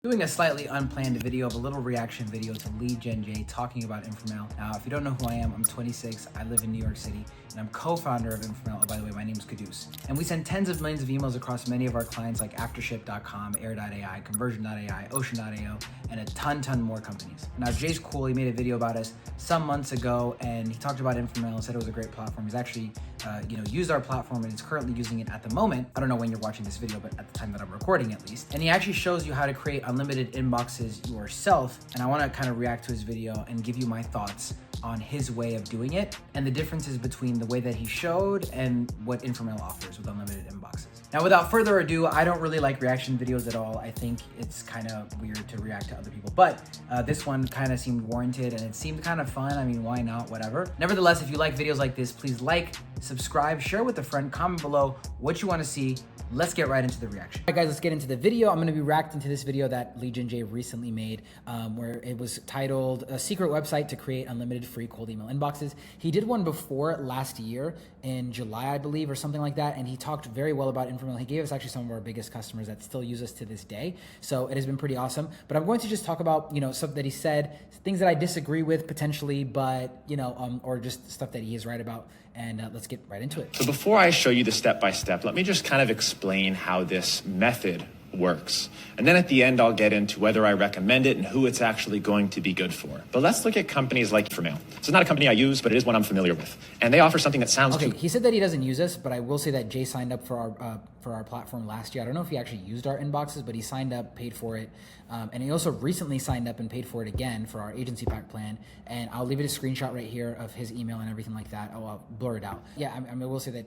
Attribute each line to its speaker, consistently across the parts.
Speaker 1: Doing a slightly unplanned video of a little reaction video to Lee Gen J talking about Inframail. Now, if you don't know who I am, I'm 26, I live in New York City, and I'm co-founder of Inframail. Oh, by the way, my name is Caduce. And we send tens of millions of emails across many of our clients like Aftership.com, Air.ai, Conversion.ai, Ocean.io, and a ton more companies. Now, Jay's cool. He made a video about us some months ago, and he talked about Inframail and said it was a great platform. He's actually, used our platform and is currently using it at the moment. I don't know when you're watching this video, but at the time that I'm recording at least. And he actually shows you how to create unlimited inboxes yourself. And I want to kind of react to his video and give you my thoughts on his way of doing it and the differences between the way that he showed and what Inframail offers with unlimited inboxes. Now, without further ado, I don't really like reaction videos at all. I think it's kind of weird to react to other people, but this one kind of seemed warranted and it seemed kind of fun. I mean, why not? Whatever. Nevertheless, if you like videos like this, please like, subscribe, share with a friend, comment below what you want to see. Let's get right into the reaction. All right, guys, let's get into the video. I'm going to be reacting to this video that Lee Gen J recently made where it was titled A Secret Website to Create Unlimited Free Cold Email Inboxes. He did one before last year in July, I believe, or something like that, and he talked very well about Inframail. He gave us actually some of our biggest customers that still use us to this day, so it has been pretty awesome. But I'm going to just talk about, stuff that he said, things that I disagree with potentially, but, or just stuff that he is right about, and let's get right into it.
Speaker 2: So before I show you the step-by-step, let me just kind of explain how this method works. And then at the end, I'll get into whether I recommend it and who it's actually going to be good for. But let's look at companies like Inframail. So it's not a company I use, but it is one I'm familiar with. And they offer something that sounds
Speaker 1: He said that he doesn't use us, but I will say that Jay signed up for our platform last year. I don't know if he actually used our inboxes, but he signed up, paid for it. And he also recently signed up and paid for it again for our agency pack plan. And I'll leave it a screenshot right here of his email and everything like that. I'll blur it out. Yeah, I will say that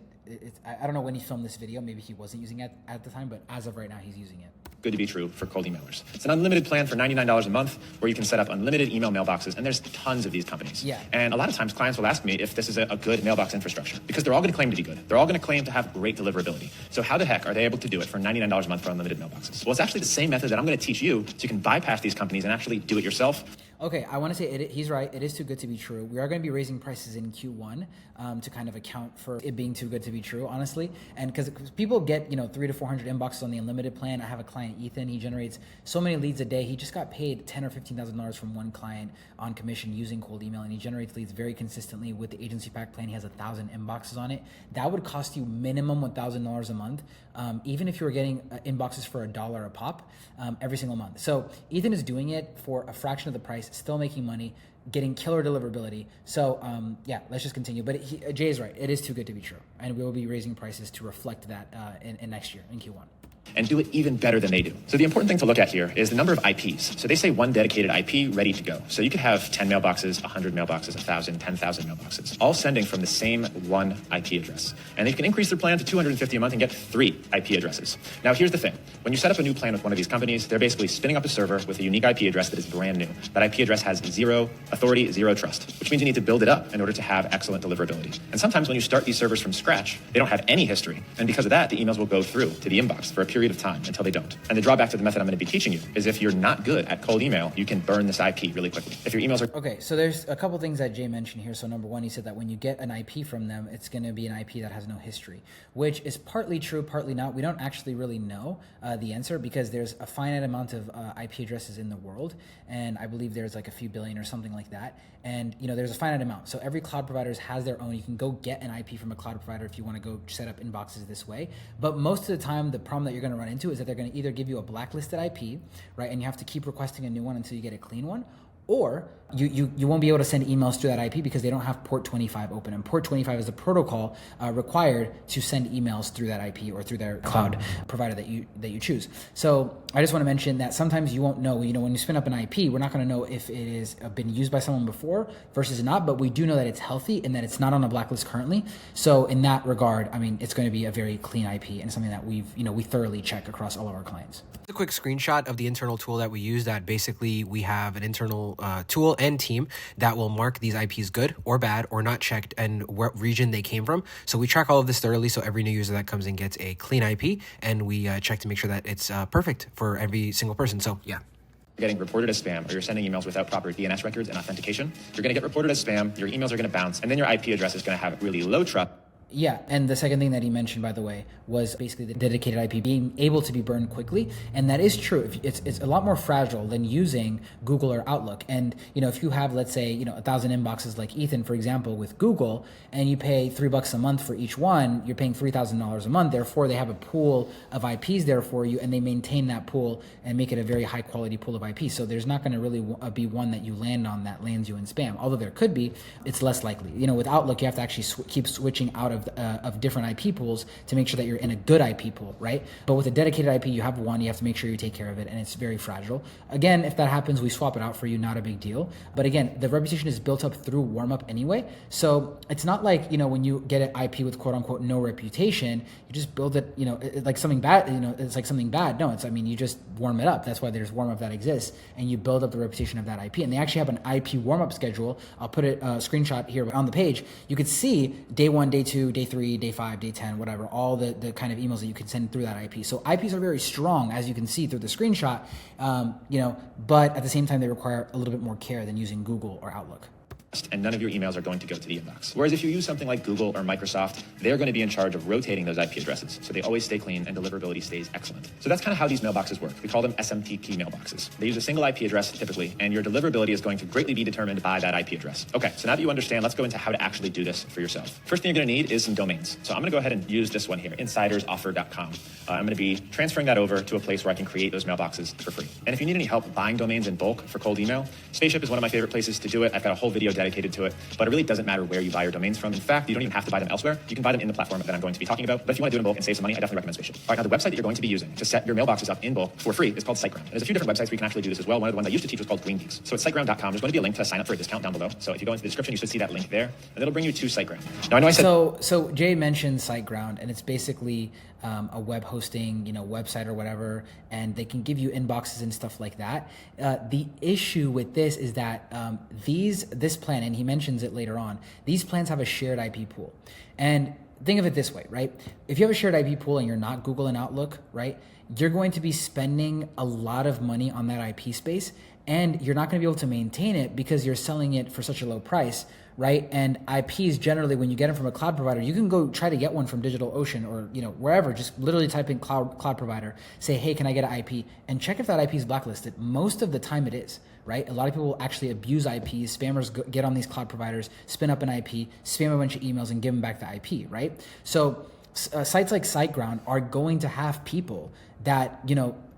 Speaker 1: I don't know when he filmed this video. Maybe he wasn't using it at the time, but as of right now, he's using it.
Speaker 2: Good to be true for cold emailers. It's an unlimited plan for $99 a month where you can set up unlimited email mailboxes, and there's tons of these companies.
Speaker 1: Yeah.
Speaker 2: And a lot of times clients will ask me if this is a good mailbox infrastructure because they're all going to claim to be good. They're all going to claim to have great deliverability. So how the heck are they able to do it for $99 a month for unlimited mailboxes? Well, it's actually the same method that I'm going to teach you so you can bypass these companies and actually do it yourself.
Speaker 1: Okay, I want to say he's right. It is too good to be true. We are going to be raising prices in Q1 to kind of account for it being too good to be true, honestly. And because people get, 300 to 400 inboxes on the unlimited plan. I have a client, Ethan. He generates so many leads a day. He just got paid $10,000 or $15,000 from one client on commission using cold email, and he generates leads very consistently with the agency pack plan. He has 1,000 inboxes on it. That would cost you minimum $1,000 a month, even if you were getting inboxes for $1 a pop every single month. So Ethan is doing it for a fraction of the price, still making money, getting killer deliverability. So yeah, let's just continue. But Jay is right. It is too good to be true. And we will be raising prices to reflect that in next year, in Q1.
Speaker 2: And do it even better than they do. So the important thing to look at here is the number of IPs. So they say one dedicated IP ready to go. So you could have 10 mailboxes, 100 mailboxes, 1,000, 10,000 mailboxes, all sending from the same one IP address. And they can increase their plan to $250 a month and get 3 IP addresses. Now here's the thing. When you set up a new plan with one of these companies, they're basically spinning up a server with a unique IP address that is brand new. That IP address has 0 authority, 0 trust, which means you need to build it up in order to have excellent deliverability. And sometimes when you start these servers from scratch, they don't have any history. And because of that, the emails will go through to the inbox for a period of time until they don't. And the drawback to the method I'm going to be teaching you is if you're not good at cold email, you can burn this IP really quickly. If your emails are...
Speaker 1: Okay, so there's a couple things that Jay mentioned here. So number one, he said that when you get an IP from them, it's going to be an IP that has no history, which is partly true, partly not. We don't actually really know the answer because there's a finite amount of IP addresses in the world. And I believe there's like a few billion or something like that. And there's a finite amount. So every cloud provider has their own. You can go get an IP from a cloud provider if you want to go set up inboxes this way. But most of the time, the problem that you're going to run into is that they're going to either give you a blacklisted IP, right? And you have to keep requesting a new one until you get a clean one. Or you won't be able to send emails through that IP because they don't have port 25 open. And port 25 is the protocol required to send emails through that IP or through their cloud provider that you choose. So I just want to mention that sometimes you won't know, when you spin up an IP, we're not going to know if it is been used by someone before versus not, but we do know that it's healthy and that it's not on a blacklist currently. So in that regard, I mean, it's going to be a very clean IP and something that we thoroughly check across all of our clients.
Speaker 3: A quick screenshot of the internal tool that we use. That basically we have an internal tool and team that will mark these IPs good or bad or not checked and what region they came from. So we track all of this thoroughly. So every new user that comes in gets a clean IP, and we check to make sure that it's perfect for every single person. So yeah.
Speaker 2: You're getting reported as spam, or you're sending emails without proper DNS records and authentication, you're going to get reported as spam, your emails are going to bounce, and then your IP address is going to have really low trust.
Speaker 1: Yeah, and the second thing that he mentioned, by the way, was basically the dedicated IP being able to be burned quickly, and that is true. It's a lot more fragile than using Google or Outlook. And if you have, let's say, 1,000 inboxes like Ethan, for example, with Google, and you pay $3 a month for each one, you're paying $3,000 a month. Therefore, they have a pool of IPs there for you, and they maintain that pool and make it a very high quality pool of IPs. So there's not going to really be one that you land on that lands you in spam. Although there could be, it's less likely. With Outlook, you have to actually keep switching out of different IP pools to make sure that you're in a good IP pool, right? But with a dedicated IP, you have one, you have to make sure you take care of it, and it's very fragile. Again, if that happens, we swap it out for you, not a big deal. But again, the reputation is built up through warm up anyway. So it's not like, when you get an IP with quote unquote no reputation, you just build it, like something bad, it's like something bad. No, you just warm it up. That's why there's warm up that exists, and you build up the reputation of that IP. And they actually have an IP warm up schedule. I'll put a screenshot here on the page. You could see day 1, day 2, day 3, day 5, day 10, whatever, all the kind of emails that you can send through that IP. So IPs are very strong, as you can see through the screenshot, but at the same time, they require a little bit more care than using Google or Outlook.
Speaker 2: And none of your emails are going to go to the inbox. Whereas if you use something like Google or Microsoft, they're going to be in charge of rotating those IP addresses, so they always stay clean and deliverability stays excellent. So that's kind of how these mailboxes work. We call them SMTP mailboxes. They use a single IP address typically, and your deliverability is going to greatly be determined by that IP address. Okay, so now that you understand, let's go into how to actually do this for yourself. First thing you're going to need is some domains. So I'm going to go ahead and use this one here, insidersoffer.com. I'm going to be transferring that over to a place where I can create those mailboxes for free. And if you need any help buying domains in bulk for cold email, Spaceship is one of my favorite places to do it. I've got a whole video dedicated to it. But it really doesn't matter where you buy your domains from. In fact, you don't even have to buy them elsewhere. You can buy them in the platform that I'm going to be talking about. But if you want to do it in bulk and save some money, I definitely recommend Spaceship. All right, now the website that you're going to be using to set your mailboxes up in bulk for free is called SiteGround. There's a few different websites where you can actually do this as well. One of the ones I used to teach was called Green Geeks. So it's siteground.com. There's going to be a link to sign up for a discount down below. So if you go into the description, you should see that link there, and it'll bring you to SiteGround. Now I know I said
Speaker 1: so Jay mentioned SiteGround, and it's basically a web hosting, website or whatever, and they can give you inboxes and stuff like that. The issue with this is that this plan, and he mentions it later on, these plans have a shared IP pool. And think of it this way, right? If you have a shared IP pool and you're not Google and Outlook, right, you're going to be spending a lot of money on that IP space, and you're not going to be able to maintain it because you're selling it for such a low price, right? And IPs generally, when you get them from a cloud provider, you can go try to get one from DigitalOcean or wherever. Just literally type in cloud provider, say, hey, can I get an IP? And check if that IP is blacklisted. Most of the time it is, right? A lot of people actually abuse IPs. Spammers get on these cloud providers, spin up an IP, spam a bunch of emails, and give them back the IP, right? So sites like SiteGround are going to have people that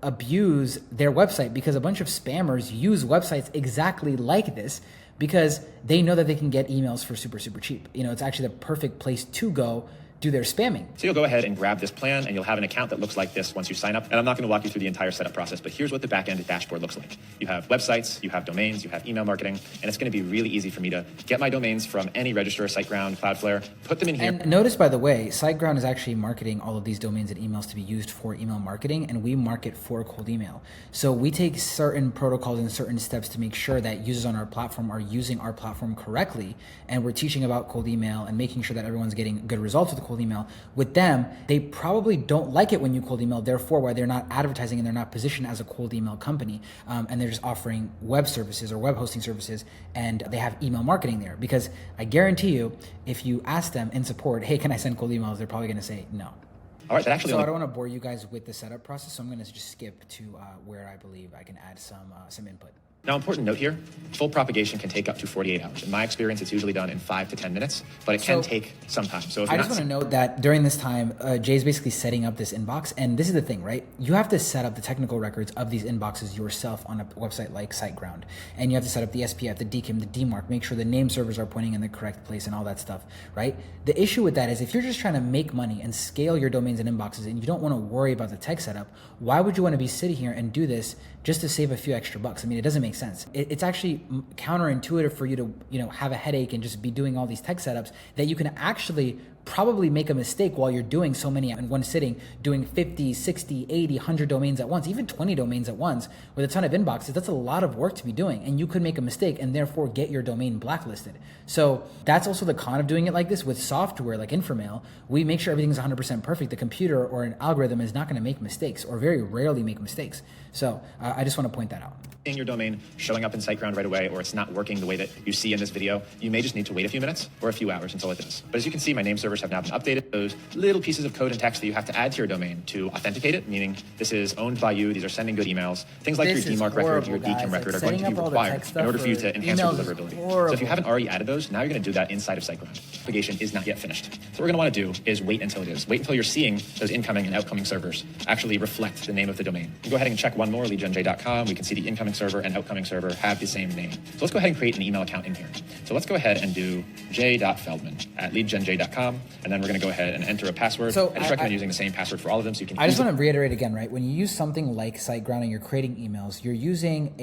Speaker 1: abuse their website because a bunch of spammers use websites exactly like this because they know that they can get emails for super, super cheap. It's actually the perfect place to go do their spamming.
Speaker 2: So you'll go ahead and grab this plan, and you'll have an account that looks like this once you sign up. And I'm not going to walk you through the entire setup process, but here's what the back-end dashboard looks like. You have websites, you have domains, you have email marketing, and it's going to be really easy for me to get my domains from any registrar, SiteGround, Cloudflare, put them in here.
Speaker 1: And notice, by the way, SiteGround is actually marketing all of these domains and emails to be used for email marketing, and we market for cold email. So we take certain protocols and certain steps to make sure that users on our platform are using our platform correctly, and we're teaching about cold email and making sure that everyone's getting good results with cold email. With them, they probably don't like it when you cold email, therefore why they're not advertising and they're not positioned as a cold email company, and they're just offering web services or web hosting services, and they have email marketing there. Because I guarantee you, if you ask them in support, hey, can I send cold emails, they're probably going to say no.
Speaker 2: All right, that actually.
Speaker 1: So I don't want to bore you guys with the setup process, so I'm going to just skip to where I believe I can add some input.
Speaker 2: Now, important note here, full propagation can take up to 48 hours. In my experience, it's usually done in 5 to 10 minutes, but it can take some time. So if I just
Speaker 1: want to note that during this time, Jay's basically setting up this inbox. And this is the thing, right? You have to set up the technical records of these inboxes yourself on a website like SiteGround. And you have to set up the SPF, the DKIM, the DMARC, make sure the name servers are pointing in the correct place and all that stuff, right? The issue with that is if you're just trying to make money and scale your domains and inboxes and you don't want to worry about the tech setup, why would you want to be sitting here and do this just to save a few extra bucks? I mean, it doesn't make sense. It's actually counterintuitive for you to have a headache and just be doing all these tech setups that you can actually probably make a mistake while you're doing so many in one sitting, doing 50, 60, 80, 100 domains at once, even 20 domains at once with a ton of inboxes. That's a lot of work to be doing, and you could make a mistake and therefore get your domain blacklisted. So that's also the con of doing it like this. With software like Inframail, we make sure everything's 100% perfect. The computer or an algorithm is not going to make mistakes or very rarely make mistakes. So I just want to point that out.
Speaker 2: seeing your domain showing up in SiteGround right away, or it's not working the way that you see in this video, you may just need to wait a few minutes or a few hours until it does. But as you can see, my name servers have now been updated. Those little pieces of code and text that you have to add to your domain to authenticate it, meaning this is owned by you, these are sending good emails. Things like your DMARC record, your DKIM record are going to be required in order for you to enhance your deliverability. So if you haven't already added those, now you're going to do that inside of SiteGround. Propagation is not yet finished. So what we're going to want to do is wait until it is. Wait until you're seeing those incoming and outgoing servers actually reflect the name of the domain. You go ahead and check one more, leadgenj.com. We can see the incoming server and outgoing server have the same name. So let's go ahead and create an email account in here. So let's go ahead and do j.feldman@leadgenj.com, and then we're going to go ahead and enter a password.
Speaker 1: So
Speaker 2: I just recommend using the same password for all of them so you can
Speaker 1: I just want to reiterate again, right? When you use something like SiteGround and you're creating emails, you're using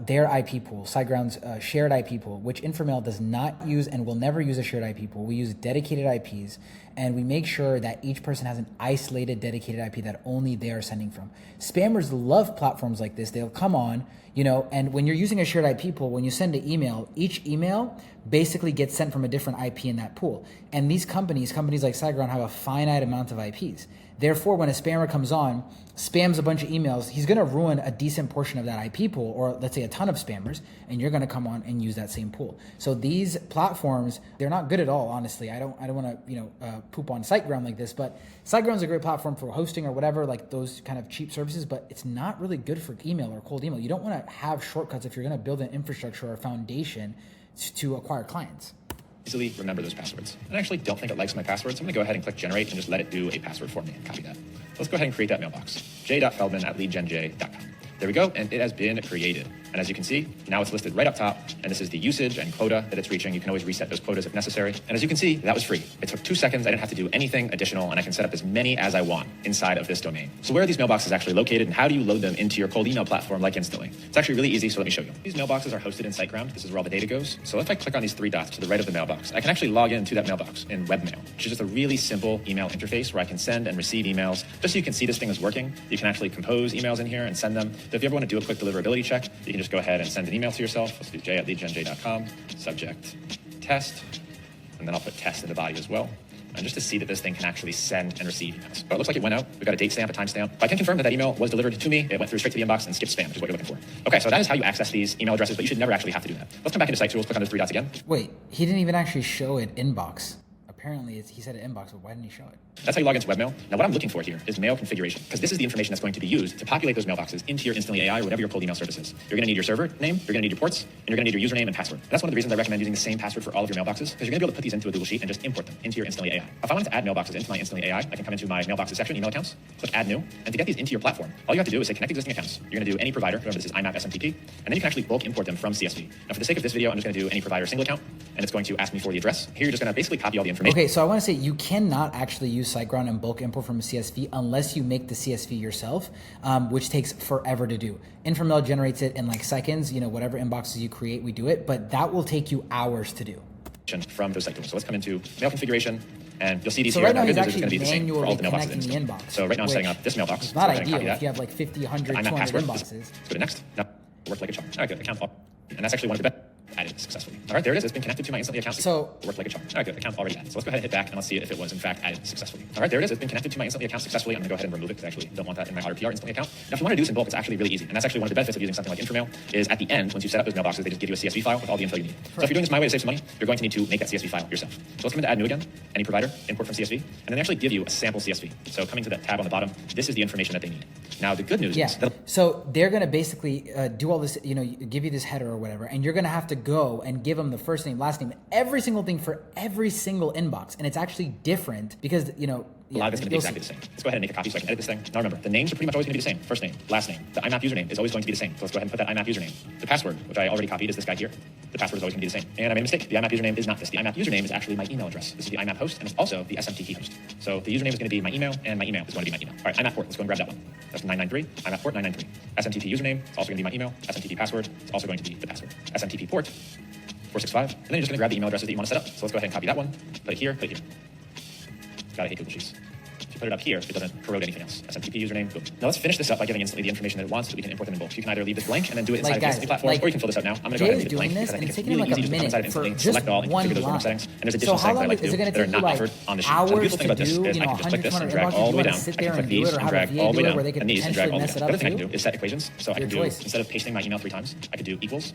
Speaker 1: their IP pool, SiteGround's shared IP pool, which Inframail does not use and will never use a shared IP pool. We use dedicated IPs, and we make sure that each person has an isolated, dedicated IP that only they are sending from. Spammers love platforms like this. They'll come on, and when you're using a shared IP pool, when you send an email, each email basically gets sent from a different IP in that pool. And these companies like SiteGround, have a finite amount of IPs. Therefore, when a spammer comes on, spams a bunch of emails, he's going to ruin a decent portion of that IP pool, or let's say a ton of spammers, and you're going to come on and use that same pool. So these platforms, they're not good at all, honestly. I don't want to poop on SiteGround like this, but SiteGround's a great platform for hosting or whatever, like those kind of cheap services, but it's not really good for email or cold email. You don't want to have shortcuts if you're going to build an infrastructure or a foundation to acquire clients.
Speaker 2: Easily remember those passwords. And I actually don't think it likes my passwords. So I'm going to go ahead and click generate and just let it do a password for me and copy that. Let's go ahead and create that mailbox. j.feldman@leadgenj.com. There we go, and it has been created. And as you can see, now it's listed right up top, and this is the usage and quota that it's reaching. You can always reset those quotas if necessary. And as you can see, that was free. It took 2 seconds. I didn't have to do anything additional, and I can set up as many as I want inside of this domain. So where are these mailboxes actually located, and how do you load them into your cold email platform like instantly? It's actually really easy, so let me show you. These mailboxes are hosted in SiteGround. This is where all the data goes. So if I click on these 3 dots to the right of the mailbox, I can actually log into that mailbox in Webmail, which is just a really simple email interface where I can send and receive emails. Just so you can see this thing is working, you can actually compose emails in here and send them. So if you ever want to do a quick deliverability check, you can just go ahead and send an email to yourself. Let's do j@leadgenj.com, subject test, and then I'll put test in the body as well. And just to see that this thing can actually send and receive emails. But it looks like it went out. We've got a date stamp, a time stamp. But I can confirm that that email was delivered to me. It went through straight to the inbox and skipped spam, which is what you're looking for. Okay, so that is how you access these email addresses, but you should never actually have to do that. Let's come back into Site Tools, click on those 3 dots again.
Speaker 1: Wait, he didn't even actually show it inbox. Apparently, he said it inbox, but why didn't he show it?
Speaker 2: That's how you log into Webmail. Now, what I'm looking for here is mail configuration, because this is the information that's going to be used to populate those mailboxes into your Instantly AI or whatever your cold email service is. You're going to need your server name, you're going to need your ports, and you're going to need your username and password. And that's one of the reasons I recommend using the same password for all of your mailboxes, because you're going to be able to put these into a Google Sheet and just import them into your Instantly AI. If I wanted to add mailboxes into my Instantly AI, I can come into my mailboxes section, email accounts, click add new, and to get these into your platform, all you have to do is say connect existing accounts. You're going to do any provider. Remember, this is IMAP SMTP, and then you can actually bulk import them from CSV. Now, for the sake of this video, I'm just going to do any provider single account, and it's going to ask me for the address. Here, you're just going to basically copy all the information.
Speaker 1: Okay, so I want to say you cannot actually use SiteGround and bulk import from a CSV unless you make the CSV yourself, which takes forever to do. Inframail generates it in like seconds, whatever inboxes you create, we do it, but that will take you hours to do.
Speaker 2: From those site tools. So let's come into mail configuration, and you'll see these
Speaker 1: so
Speaker 2: here.
Speaker 1: Right now,
Speaker 2: good
Speaker 1: he's
Speaker 2: news is going to be the same for all the mailboxes in
Speaker 1: the inbox.
Speaker 2: So right now I'm setting up this mailbox.
Speaker 1: It's not
Speaker 2: so
Speaker 1: ideal if you have like 50, 100, 200 inboxes.
Speaker 2: Let's go to next. Now, worked like a charm. All right, good. Account, and that's actually one of the best. Added successfully. All right, there it is. It's been connected to my Instantly account.
Speaker 1: So
Speaker 2: worked like a charm. All right, good. Account already added. So let's go ahead and hit back and let's see if it was in fact added successfully. All right, there it is. It's been connected to my Instantly account successfully. I'm going to go ahead and remove it because I actually don't want that in my RPR Instantly account. Now, if you want to do this in bulk, it's actually really easy. And that's actually one of the benefits of using something like Inframail is at the end, once you set up those mailboxes, they just give you a CSV file with all the info you need. So if you're doing this my way to save some money, you're going to need to make that CSV file yourself. So let's come into add new again, any provider, import from CSV, and then they actually give you a sample CSV. So coming to that tab on the bottom, this is the information that they need. Now, the good news is
Speaker 1: so they're going to basically do all this, give you this header or whatever, and you're going to have to go and give them the first name, last name, every single thing for every single inbox. And it's actually different because,
Speaker 2: a lot of it's going to be exactly the same. Let's go ahead and make a copy so I can edit this thing. Now remember, the names are pretty much always going to be the same. First name, last name. The IMAP username is always going to be the same. So let's go ahead and put that IMAP username. The password, which I already copied, is this guy here. The password is always going to be the same. And I made a mistake. The IMAP username is not this. The IMAP username is actually my email address. This is the IMAP host, and it's also the SMTP host. So the username is going to be my email, and my email is going to be my email. All right, IMAP port. Let's go and grab that one. That's 993. IMAP port 993. SMTP username. It's also going to be my email. SMTP password. It's also going to be the password. SMTP port 465. And then you're just going to grab the email addresses that you want to set up. So let's go ahead and copy that one. Put it here. Put it here. Gotta hate Google Sheets. put it up here, it doesn't corrode anything else. SMTP username, boom. Now let's finish this up by giving instantly the information that it wants so we can import them in bulk. So you can either leave this blank and then do it inside of the instantly platform, or you can fill this out now. I'm going to go ahead and leave it blank because I think it's really easy to come inside of instantly, select all, and configure those warm settings. And there's additional settings I like to do that are not offered on the sheet. So the beautiful thing about this is I can just click this and drag all the way down. I can click these and drag all the way down, and these and drag all the way down. The other thing I can do is set equations. So I can do, instead of pasting my email 3 times, I could do equals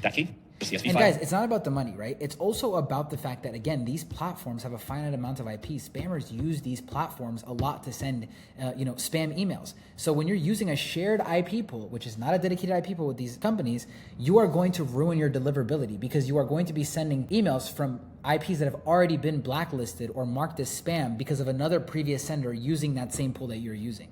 Speaker 2: that key. CSV
Speaker 1: and
Speaker 2: file.
Speaker 1: guys, it's not about the money, right? It's also about the fact that, again, these platforms have a finite amount of IP. Spammers use these platforms a lot to send, spam emails. So when you're using a shared IP pool, which is not a dedicated IP pool with these companies, you are going to ruin your deliverability because you are going to be sending emails from IPs that have already been blacklisted or marked as spam because of another previous sender using that same pool that you're using.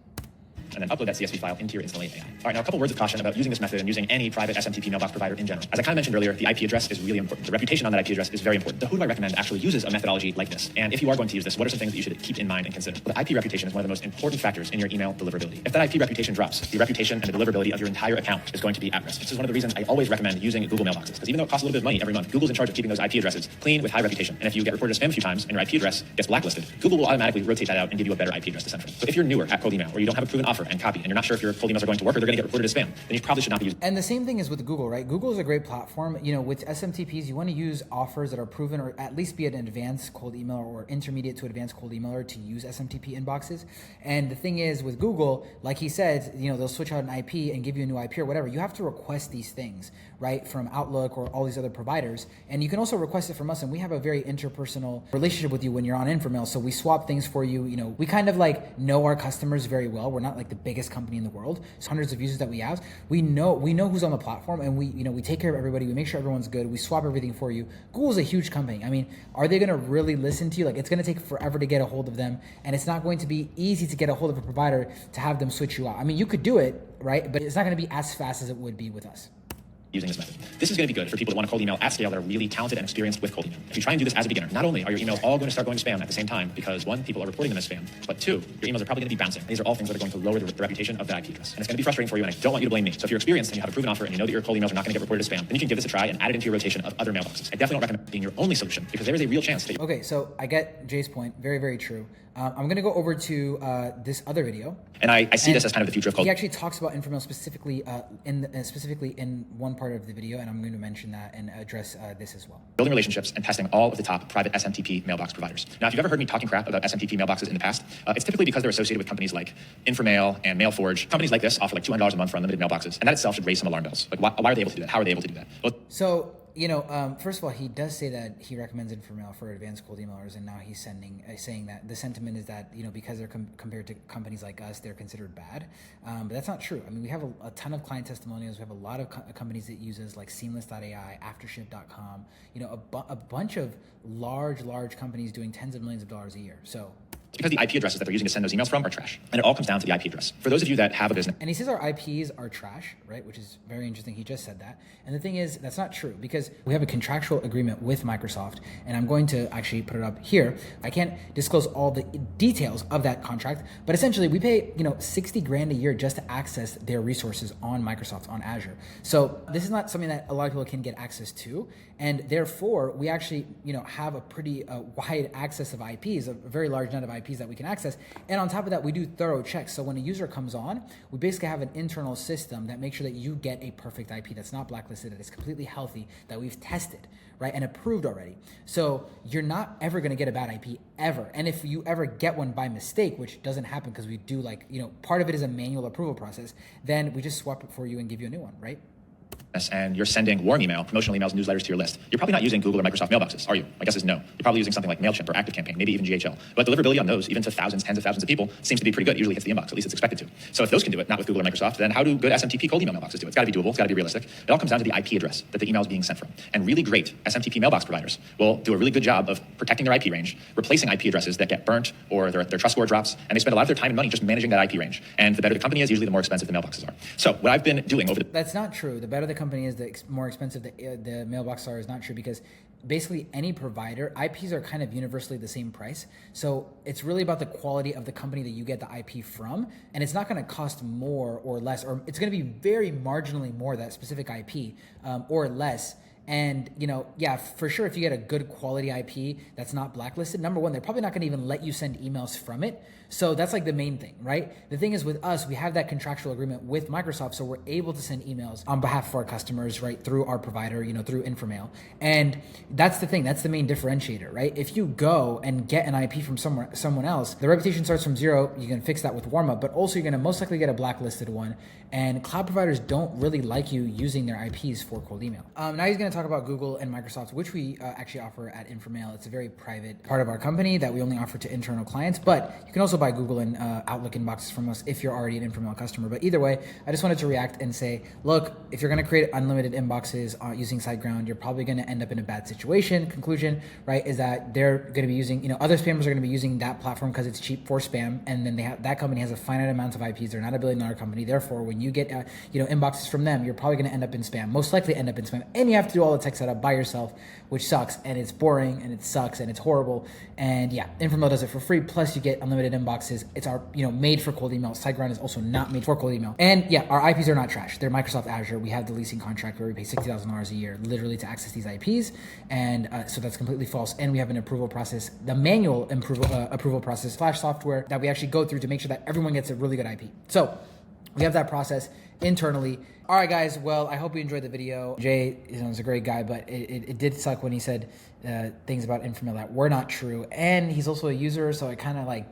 Speaker 2: And then upload that CSV file into your instantly AI. All right, now a couple words of caution about using this method and using any private SMTP mailbox provider in general. As I kind of mentioned earlier, the IP address is really important. The reputation on that IP address is very important. So who do I recommend actually uses a methodology like this? And if you are going to use this, what are some things that you should keep in mind and consider? Well, the IP reputation is one of the most important factors in your email deliverability. If that IP reputation drops, the reputation and the deliverability of your entire account is going to be at risk. This is one of the reasons I always recommend using Google mailboxes, because even though it costs a little bit of money every month, Google's in charge of keeping those IP addresses clean with high reputation. And if you get reported as spam a few times and your IP address gets blacklisted, Google will automatically rotate that out and give you a better IP address to send from. So if you're newer at cold email or you don't have a proven offer and copy and you're not sure if your cold emails are going to work or they're going to get reported as spam, then you probably should not be using.
Speaker 1: And the same thing is with Google, right? Google is a great platform. With SMTPs, you want to use offers that are proven or at least be an advanced cold emailer or intermediate to advanced cold emailer to use SMTP inboxes. And the thing is with Google, like he said, they'll switch out an IP and give you a new IP or whatever. You have to request these things, right? From Outlook or all these other providers. And you can also request it from us. And we have a very interpersonal relationship with you when you're on Inframail. So we swap things for you. We kind of know our customers very well. We're not the biggest company in the world. So hundreds of users that we have, we know who's on the platform, and we take care of everybody. We make sure everyone's good. We swap everything for you. Google's a huge company. I mean, are they going to really listen to you? It's going to take forever to get a hold of them, and it's not going to be easy to get a hold of a provider to have them switch you out. I mean, you could do it, right? But it's not going to be as fast as it would be with us.
Speaker 2: Using this method. This is going to be good for people that want to cold email at scale that are really talented and experienced with cold email. If you try and do this as a beginner, not only are your emails all going to start going to spam at the same time because 1, people are reporting them as spam, but 2, your emails are probably going to be bouncing. These are all things that are going to lower the reputation of that IP address. And it's going to be frustrating for you, and I don't want you to blame me. So if you're experienced and you have a proven offer and you know that your cold emails are not going to get reported as spam, then you can give this a try and add it into your rotation of other mailboxes. I definitely don't recommend being your only solution because there is a real chance that
Speaker 1: Okay, so I get Jay's point. Very, very true. I'm going to go over to this other video.
Speaker 2: And I see this as kind of the future of cold.
Speaker 1: He actually talks about Inframail specifically in one part of the video, and I'm going to mention that and address this as well.
Speaker 2: Building relationships and testing all of the top private SMTP mailbox providers. Now, if you've ever heard me talking crap about SMTP mailboxes in the past, it's typically because they're associated with companies like Inframail and Mailforge. Companies like this offer $200 a month for unlimited mailboxes, and that itself should raise some alarm bells. Why are they able to do that? How are they able to do that? Well,
Speaker 1: so first of all, he does say that he recommends Inframail for advanced cold emailers, and now he's saying that the sentiment is that because they're compared to companies like us, they're considered bad. But that's not true. I mean, we have a ton of client testimonials. We have a lot of companies that use us, like Seamless.ai, Aftership.com. A bunch of large companies doing tens of millions of dollars a year. So.
Speaker 2: It's because the IP addresses that they're using to send those emails from are trash. And it all comes down to the IP address. For those of you that have a business.
Speaker 1: And he says our IPs are trash, right? Which is very interesting. He just said that. And the thing is, that's not true because we have a contractual agreement with Microsoft. And I'm going to actually put it up here. I can't disclose all the details of that contract, but essentially we pay, $60,000 a year just to access their resources on Microsoft, on Azure. So this is not something that a lot of people can get access to. And therefore, we actually, have a pretty wide access of IPs, a very large net of IPs that we can access. And on top of that, we do thorough checks. So when a user comes on, we basically have an internal system that makes sure that you get a perfect IP that's not blacklisted, that is completely healthy, that we've tested, right, and approved already. So you're not ever going to get a bad IP ever. And if you ever get one by mistake, which doesn't happen because we do part of it is a manual approval process, then we just swap it for you and give you a new one, right?
Speaker 2: And you're sending warm email, promotional emails, newsletters to your list, you're probably not using Google or Microsoft mailboxes, are you? My guess is no. You're probably using something like MailChimp or ActiveCampaign, maybe even GHL. But deliverability on those, even to thousands, tens of thousands of people, seems to be pretty good. It usually hits the inbox, at least it's expected to. So if those can do it, not with Google or Microsoft, then how do good SMTP cold email mailboxes do it? It's got to be doable, it's got to be realistic. It all comes down to the IP address that the email is being sent from. And really great SMTP mailbox providers will do a really good job of protecting their IP range, replacing IP addresses that get burnt or their trust score drops, and they spend a lot of their time and money just managing that IP range. And the better the company is, usually the more expensive the mailboxes are. So what I've been doing over the...
Speaker 1: That's not true. The better the company is, the more expensive the mailbox are is not true, because basically any provider, IPs are kind of universally the same price. So it's really about the quality of the company that you get the IP from, and it's not going to cost more or less, or it's going to be very marginally more, that specific IP, or less, And, yeah, for sure, if you get a good quality IP that's not blacklisted, number one, they're probably not going to even let you send emails from it. So that's like the main thing, right? The thing is with us, we have that contractual agreement with Microsoft, so we're able to send emails on behalf of our customers, right, through our provider, through Inframail. And that's the thing, that's the main differentiator, right? If you go and get an IP from someone else, the reputation starts from zero. You can fix that with warm-up, but also you're going to most likely get a blacklisted one. And cloud providers don't really like you using their IPs for cold email. Now he's going to talk about Google and Microsoft, which we actually offer at Inframail. It's a very private part of our company that we only offer to internal clients, but you can also buy Google and Outlook inboxes from us if you're already an Inframail customer. But either way, I just wanted to react and say, look, if you're going to create unlimited inboxes using SiteGround, you're probably going to end up in a bad situation. Conclusion, right, is that they're going to be using, other spammers are going to be using that platform because it's cheap for spam, and then that company has a finite amount of IPs. They're not a $1 billion company. Therefore, when you get inboxes from them, you're probably going to end up in spam, most likely end up in spam, and you have to do all the tech setup by yourself, which sucks, and it's boring, and it sucks, and it's horrible. And yeah, Inframail does it for free. Plus, you get unlimited inboxes. It's our made for cold email. SiteGround is also not made for cold email. And yeah, our IPs are not trash. They're Microsoft Azure. We have the leasing contract where we pay $60,000 a year literally to access these IPs, and so that's completely false. And we have an approval process, the manual approval process / software that we actually go through to make sure that everyone gets a really good IP. So we have that process internally. All right, guys. Well, I hope you enjoyed the video. Jay is a great guy, but it did suck when he said things about Inframail that were not true. And he's also a user, so it kind of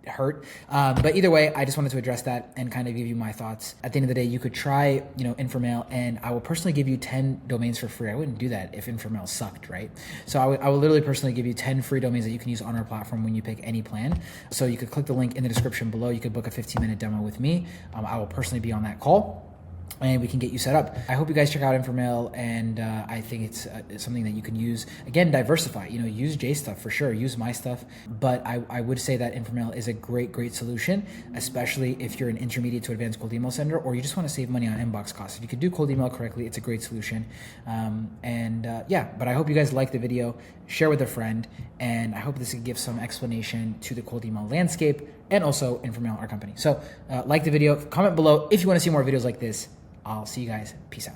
Speaker 1: hurt. But either way, I just wanted to address that and kind of give you my thoughts. At the end of the day, you could try, Inframail, and I will personally give you 10 domains for free. I wouldn't do that if Inframail sucked, right? So I will literally personally give you 10 free domains that you can use on our platform when you pick any plan. So you could click the link in the description below. You could book a 15-minute demo with me. I will personally be on that call, and we can get you set up. I hope you guys check out Inframail, and I think it's something that you can use. Again, diversify. Use Jay stuff for sure. Use my stuff, but I would say that Inframail is a great solution, especially if you're an intermediate to advanced cold email sender, or you just want to save money on inbox costs. If you could do cold email correctly, it's a great solution. Yeah, but I hope you guys like the video. Share with a friend, and I hope this can give some explanation to the cold email landscape and also Inframail, our company. So like the video, comment below if you want to see more videos like this. I'll see you guys. Peace out.